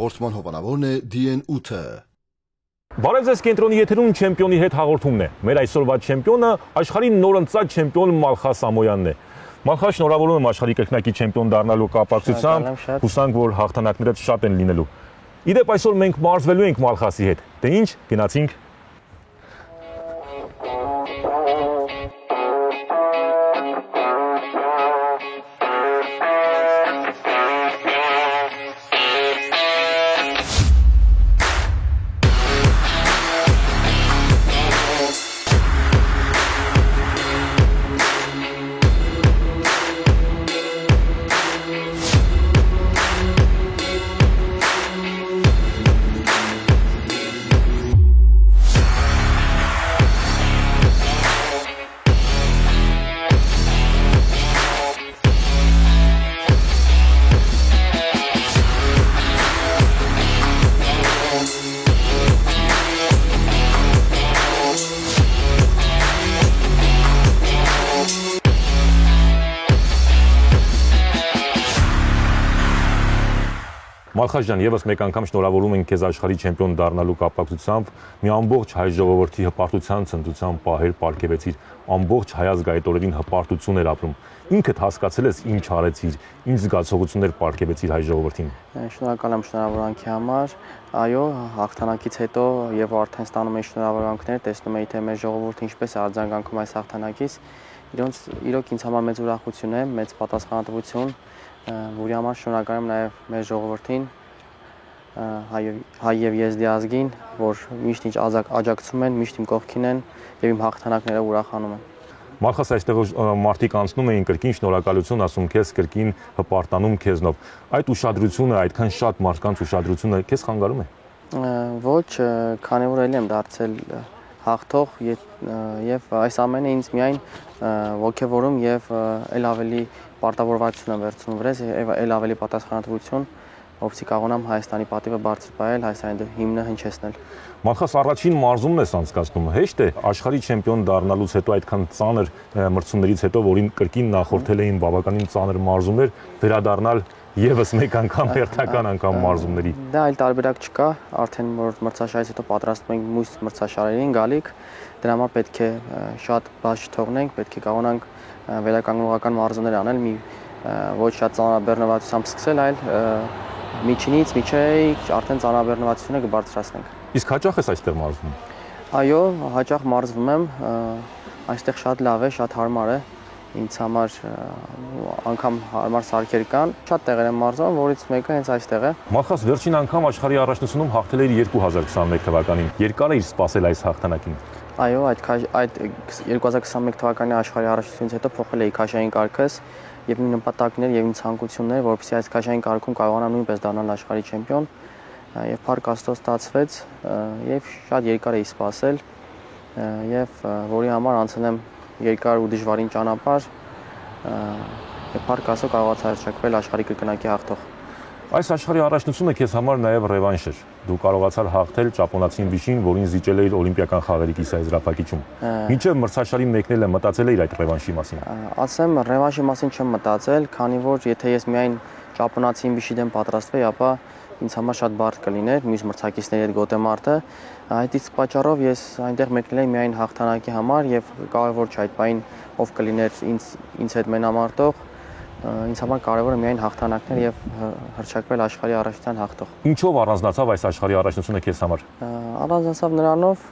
հաղորդման հովանավորն է DN8-ը։ Բարև ձեզ, կենտրոնի եթերում չեմպիոնի հետ հաղորդումն է։ Մեր այսօրվա չեմպիոնը աշխարհի նորընծած չեմպիոն Մալխաս Ամոյանն է։ Մալխաս, շնորհավորում եմ աշխարհի կրկնակի չեմպիոն դառնալու կապակցությամբ, հուսանք, որ հաղթանակները շատ են լինելու։ Իդեպ այսօր մենք մարզվելու ենք Մալխասի հետ։ Դե ինչ, գնացինք։ Մալխաս ջան, եւս մեկ անգամ շնորհավորում ենք քեզ աշխարհի չեմպիոն դառնալու կապակցությամբ։ Մի ամբողջ հայ ժողովրդի հպարտության ցնծության պահեր պարգևեցիր, ամբողջ հայ ազգայինորերին հպարտություն էր ապրում։ Ինքդ հասկացել ես ինչ արեցիր, ինչ զգացողություններ պարգևեցիր հայ ժողովրդին։ Շնորհակալ եմ շնորհավորանքի համար։ Այո, հաղթանակից հետո եւ արդեն ստանում եմ շնորհավորանքներ, տեսնում եմ թե մեր ժողովուրդը ինչպես է արձագանքում այս հաղթանակից։ Իրոք ինձ համար մեծ ուրախություն է, մեծ պատասխանատվություն, որի համար շնորհակալ եմ նաև մեր ժողովրդին, հայ եւ եզդի ազգին, որ միշտ ինչ աջակցում են, միշտ իմ կողքին են եւ իմ հաղթանակները ուրախանում են։ Մալխաս, այստեղ մարդիկ անցնում էին կրկին շնորհակալություն ասում քեզ, կրկին հպարտանում քեզնով։ Այդ ուշադրությունը, այդքան շատ մարդկանց ուշադրությունը քեզ խանգարում է։ Ոչ, քանի որ ելի եմ դարձել հաղթող եւ այս ամենը ինձ միայն ոգևորում եւ ել ավելի պարտավորվածություն եմ վերցնում վրաս եւ ել ավելի պատասխանատվություն, որովհետեւ կարողանամ Հայաստանի պատիվը բարձր պահել, Հայաստանի հիմնը հնչեցնել։ Մալխաս, առաջին մարզումն ես անցկացնում, հեշտ է աշխարհի չեմպիոն դառնալուց հետո այդքան ծանր մրցումներից հետո, որին կրկին նախորդել էին բավականին ծանր մարզումներ, վերադառնալ եւս մեկ անգամ հերթական անգամ մարզումների։ Դա այլ տարբերակ չկա, արդեն որ մրցաշարից հետո պատրաստվում ենք մյուս մրցաշարերին գալիք, դրա համար պետք է շատ բաց չթողնենք, պետք է կարողանանք վերականգնողական մարզումներ անել, մի ոչ շատ ծանրաբեռնվածությամբ սկսել, այլ միջինից միջև արդեն ծանրաբեռնվածությունը կբարձրացնենք։ Իսկ հաճախ ես այստեղ մարզվում։ Այո, հաճախ մարզվում եմ, այստեղ շատ լավ է, շատ հարմար է։ Ինձ համար անգամ հարմար սարքեր կան, շատ տեղեր եմ մարզվում, որից մեկը հենց այստեղ է։ Մալխաս, վերջին անգամ աշխարհի առաջնությունում հաղթել էիր 2021 թվականին։ Երկար էիր սպասել այս հաղթանակին։ Այո, այդ 2021 թվականի աշխարհի առաջնությունից հետո փոխել էի քաշային կարգս եւ իմ նպատակներ եւ իմ ցանկություններ, որովհետեւ այս քաշային կարգում կարողանամ նույնպես դառնալ աշխարհի չեմպիոն, եւ փառք Աստծո ստացվեց եւ շատ երկար էի սպասել եւ որի համար անցել եմ երկար ու դժվարին ճանապարհ եւ փառք Աստծո կարողացա հռչակվել աշխարհի կրկնակի հաղթող։ Այս աշխարհի առաջնությունը քեզ համար նաև ռևանշ էր։ Դու կարողացար հաղթել ճապոնացին վիշին, որին զիջել էիր օլիմպիական խաղերի կիսաեզրափակիչում։ Մինչև մրցաշարի մեկնելը մտածել էիր այդ ռևանշի մասին։ Ասեմ, ռևանշի մասին չեմ մտածել, քանի որ եթե ես միայն ճապոնացին վիշի դեմ պատրաստվեի, ապա ինձ համար շատ բարդ կլիներ մյուս մրցակիցների հետ գոտեմարտը։ Այդ իսկ պատճառով ես այնտեղ մեկնել էի միայն հաղթանակի համար եւ կարևոր չէ այդ պայն ով կլիներ ինձ հետ մենամարտող։ Ինձ համար կարևորը միայն հաղթանակներ եւ հռչակվել աշխարհի առաջնության հաղթող։ Ինչով առանձնացավ այս աշխարհի առաջնությունը քեզ համար։ Առանձնացավ նրանով,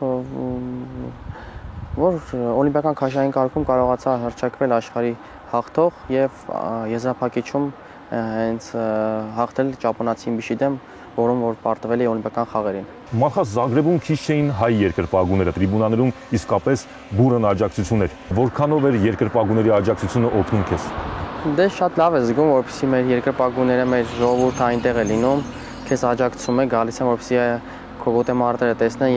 որ օլիմպիական քաշային կարգում կարողացա հռչակվել աշխարհի հաղթող եւ եզրափակիչում հենց հաղթել ճապոնացին վիշի դեմ, որում որ պարտվել է օլիմպիական խաղերին։ Մալխաս, Զագրեբում քիչ չէին հայ երկրպագուները, տրիբունաներում իսկապես բուրըն աջակցություն էր։ Որքանով էր երկրպագուների աջակցությունը օգնում քեզ։ Դե շատ լավ է զգում, որպեսզի մեր երկրպագուները, մեր ժողովուրդը այնտեղ է լինում, քեզ աջակցում է, գալիս են, որպեսզի քո գոտեմարտերը տեսնեն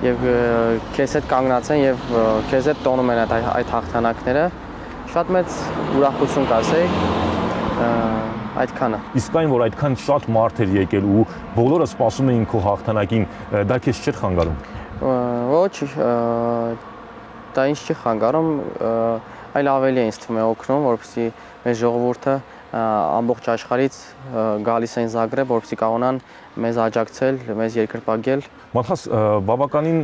եւ քեզ հետ կանգնացեն եւ քեզ հետ տոնում են այդ հաղթանակները։ Շատ մեծ ուրախություն կասեի, այդքանը։ Իսկ այն, որ այդքան շատ մարդ էր եկել ու բոլորը սպասում էին քո հաղթանակին, դա քեզ չէր խանգարում։ Ոչ, դա ինձ չի խանգարում, այլ ավելի է ինձ թվում է օգնում, որպեսզի մեր ժողովուրդը ամբողջ աշխարհից գալիս են Զագրեբ, որպեսզի կարողանան մեզ աջակցել, մեզ երկրպագել։ Մալխաս, բավականին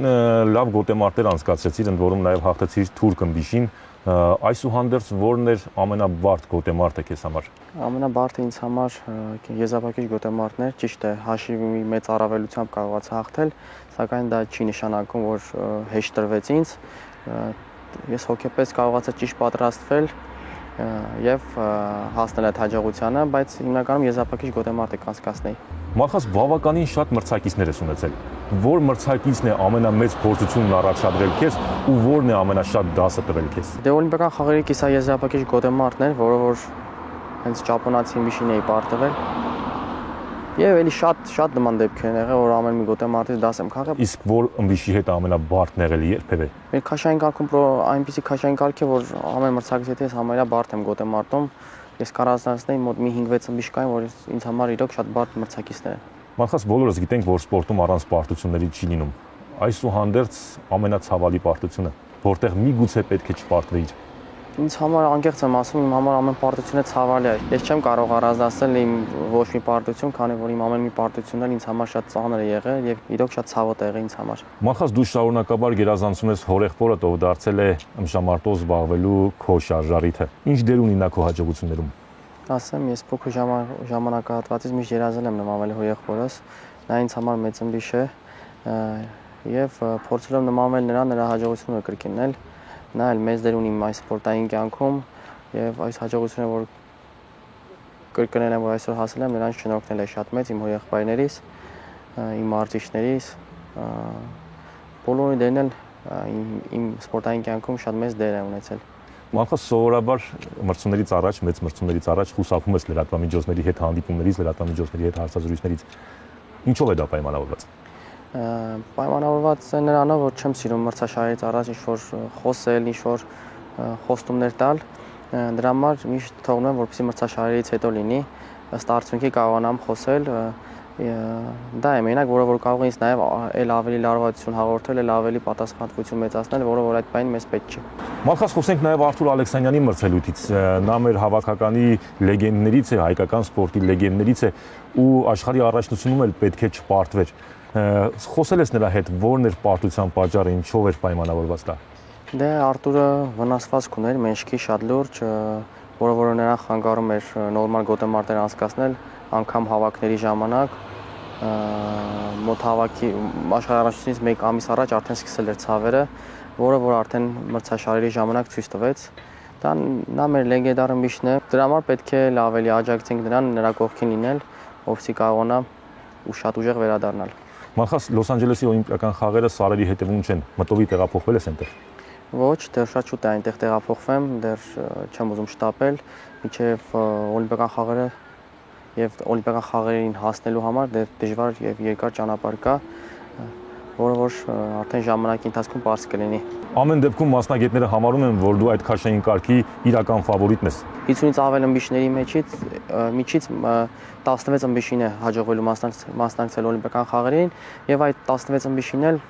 լավ գոտեմարտեր անցկացրեցիր, ընդ որում նաև հաղթեցիր թուրք ըմբիշին։ Այսուհանդերձ որն էր ամենաբարդ գոտեմարտը քեզ համար։ Ամենաբարդը ինձ համար եզրափակիչ գոտեմարտն էր, ճիշտ է, հաշիվի մեծ առավելությամբ կարողացա հաղթել, սակայն դա չի նշանակում, որ հեշտ տրվեց ինձ։ Ես հոգեպես կարողացա ճիշտ պատրաստվել եւ հասնել այդ հաջողությանը, բայց հիմնականում եզրափակիչ գոտեմարտ եք անցկացնեի։ Մալխաս, բավականին շատ մրցակիցներ ես ունեցել։ Որ մրցակիցն է ամենամեծ փորձությունն առաջադրել քեզ ու որն է ամենաշատ դասը տվել քեզ։ Դե օլիմպիական խաղերի կիսաեզրափակիչ գոտեմարտն էր, որը որ հենց ճապոնացի ըմբիշին էի պարտվել։ Եվ էլի շատ նման դեպքեր են եղել, որ ամեն մի գոտեմարտից դաս եմ քաղել։ Իսկ որ ըմբիշի հետ ամենաբարդն եղել երբևէ։ Մեր քաշային կարգում այնպիսի քաշային կարգ է, որ ամեն մրցակիցի հետ ես համարյա բարդ եմ գոտեմարտում։ Ես կառուցանցնեի մոտ մի 5-6 ըմբիշ կային, որ ինձ համար իրոք շատ բարդ մրցակիցներ են։ Մալխաս, բոլորս գիտենք, որ սպորտում առանց պարտությունների չի լինում։ Այսուհանդերձ ամենացավալի պարտությունը, որտեղ միգուցե պետք է չպարտվեիր։ Ինձ համար անկեղծ եմ ասում, իմ համար ամեն պարտությունը ցավալի է։ Ես չեմ կարող առանձնացնել իմ ոչ մի պարտություն, քանի որ իմ ամեն մի պարտությունն ինձ համար շատ ծանր է եղել եւ իրոք շատ ցավոտ է եղել ինձ համար։ Մալխաս, դու շարունակաբար գերազանցում ես հորեղբորդ, ով դարձել է ըմբշամարտով զբաղվելու քո շարժարիթը։ Ինչ դեր ունի նա քո հաջողություններում։ Ասեմ, ես փոքր ժամանակահատվածից միշտ երազել եմ նմանվել հորեղբորս։ Նա ինձ համար մեծ ըմբիշ է եւ փորձելով նմանվել նրա հաջողությունը կրկնել։ Նա էլ մեծ դեր ունի իմ այս սպորտային կյանքում եւ այս հաջողությունը, որ կրկնել եմ, որ այսօր հասել եմ, նրանց շնորհքնել է շատ մեծ իմ եղբայրներից, իմ արտիչներից, բոլորի դերն էլ իմ սպորտային կյանքում շատ մեծ դեր է ունեցել։ Մալխաս, սովորաբար մրցումներից առաջ, մեծ մրցումներից առաջ խուսափում ես լրատվամիջոցների հետ հանդիպումներից, լրատվամիջոցների հետ հարցազրույցներից։ Ինչով է դա պայմանավորված։ Պայմանավորված է նրանով, որ չեմ սիրում մրցաշարից առաջ ինչ-որ խոսել, ինչ-որ խոստումներ տալ, դրա համար միշտ թողնում եմ, որպեսզի մրցաշարից հետո լինի, ըստ արդյունքի կարողանամ խոսել, դա է մենակ, որը որ կարող է ինձ նաև էլ ավելի լարվածություն հաղորդել, էլ ավելի պատասխանատվություն մեծացնել, որը որ այդ բանին մեզ պետք չի։ Մալխաս, խոսենք նաև Արթուր Ալեքսանյանի մրցելույթից, նա մեր հավաքականի լեգենդներից է, հայկական սպորտի լեգենդներից է ու աշխարհի առաջնությունում էլ պետք է չպարտվեր։ Խոսել ես նրա հետ, որն էր պարտության պատճառը, ինչով էր պայմանավորված դա։ Դե Արտուրը վնասվածք ուներ, մեջքի շատ լուրջ, որը որ նրան խանգարում էր նորմալ գոտեմարտեր անցկացնել, անգամ հավաքների ժամանակ, մոտ հավաքի աշխարհի առաջնությունից 1 ամիս առաջ արդեն սկսել էր ցավերը, որը որ արդեն մրցաշարերի ժամանակ ցույց տվեց։ Նա մեր լեգենդար ըմբիշն է, դրա համար պետք է ավելի աջակցենք նրան, նրա կողքին լինել, որպեսզի կարողանա ու շատ ուժեղ վերադառնալ։ Մալխաս, Լոս Անջելեսի օլիմպիական խաղերը սարերի հետևում չեն, մտովի տեղափոխվել ես այնտեղ։ Ոչ, դեռ շատ շուտ է այնտեղ տեղափոխվեմ, դեռ չեմ ուզում շտապել, մինչև օլիմպիական խաղերը եւ օլիմպիական խաղերին հասնելու համար դեռ դժվար եւ երկար ճանապարհ կա, որը որ արդեն ժամանակի ընթացքում պարզ կլինի։ Ամեն դեպքում մասնագետները համարում են, որ դու այդ քաշային կարգի իրական ֆավորիտն ես։ 50-ից ավել ըմբիշների միջից 16 ըմբիշին է հաջողվելու մասնակցել օլիմպիական խաղերին եւ այդ 16 ըմբիշին էլ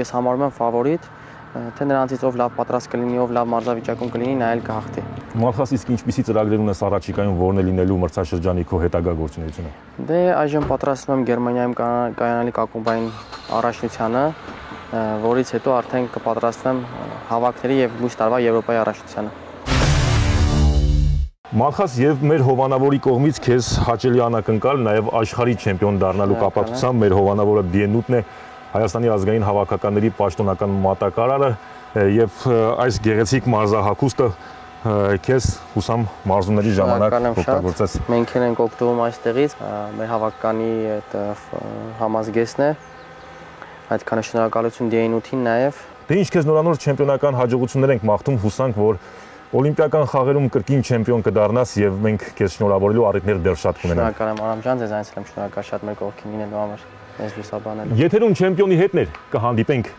ես համարում եմ ֆավորիտ, թե նրանցից ով լավ պատրաստ կլինի, ով լավ մարզավիճակում կլինի, նա էլ կհաղթի։ Մալխաս, իսկ ինչպիսի ծրագրեր ունես առաջիկայում, որն է լինելու մրցաշրջանի քո հետագա գործունեությունը։ Դե այժմ պատրաստվում եմ Գերմանիայում կայանալիք ակումբային առաջնությանը, որից հետո արդեն կպատրաստվեմ հավաքների եւ մյուս տարվա Եվրոպայի առաջնությանը։ Մալխաս, եւ մեր հովանավորի կողմից քեզ հաճելի անակնկալ, նաեւ աշխարհի չեմպիոն դառնալու կապակցությամբ մեր հովանավորը Դիենուտն է, Հայաստանի ազգային հավաքականների պաշտոնական մատակարարը եւ այս գեղեցիկ մարզահագուստը քեզ հուսամ մարզումների ժամանակ օգտագործես։ Մենք ենք օգտվում այստեղից, մեր հավաքականի այդ համազգեստն է։ Այդքանը շնորհակալություն Դիենուտին նաեւ։ Դե ինչ քեզ նորանոր չեմպիոնական հաջողություններ ենք մաղթում, հուսանք, որ օլիմպիական խաղերում կրկին չեմպիոն կդառնաս եւ մենք քեզ շնորհավորելու առիթներ դեռ շատ կունենանք։ Շնորհակալ եմ Արամ ջան, ձեզ այնպես եմ շնորհակալ շատ մեր կողքին լինելու համար, մեզ լուսաբանելու։ Եթերում չեմպիոնի հետն էր, կհանդիպենք։